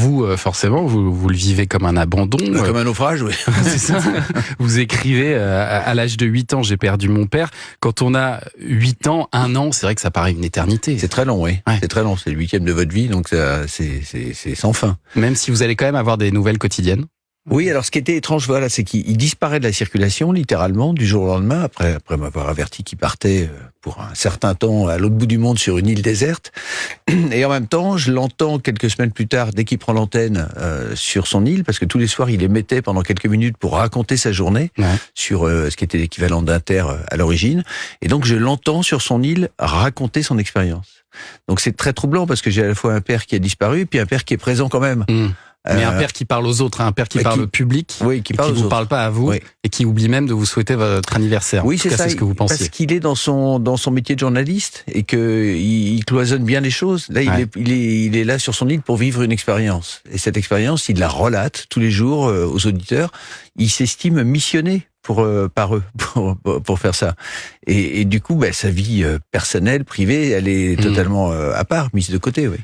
vous, forcément, vous le vivez comme un abandon. Comme un naufrage, oui. C'est ça. Vous écrivez à l'âge de 8 ans, j'ai perdu mon père. Quand on a 8 ans, 1 an, c'est vrai que ça paraît une éternité. C'est très long, oui. Ouais. C'est très long. C'est le 8e de votre vie, donc c'est sans fin. Même si vous allez quand même avoir des nouvelles quotidiennes. Oui, alors ce qui était étrange, voilà, c'est qu'il disparaît de la circulation, littéralement, du jour au lendemain, après m'avoir averti qu'il partait pour un certain temps à l'autre bout du monde sur une île déserte. Et en même temps, je l'entends quelques semaines plus tard, dès qu'il prend l'antenne sur son île, parce que tous les soirs, il émettait pendant quelques minutes pour raconter sa journée sur ce qui était l'équivalent d'Inter à l'origine. Et donc, je l'entends sur son île raconter son expérience. Donc, c'est très troublant, parce que j'ai à la fois un père qui a disparu, et puis un père qui est présent quand même. Mais un père qui parle aux autres, un père qui parle au public, oui, qui parle vous autres. parle pas à vous, et qui oublie même de vous souhaiter votre anniversaire. Oui, c'est ça. C'est ce que vous pensiez. Parce qu'il est dans son métier de journaliste et que il cloisonne bien les choses. Là, il est là sur son île pour vivre une expérience. Et cette expérience, il la relate tous les jours aux auditeurs. Il s'estime missionné par eux pour faire ça. Et du coup, sa vie personnelle, privée, elle est totalement à part, mise de côté, oui.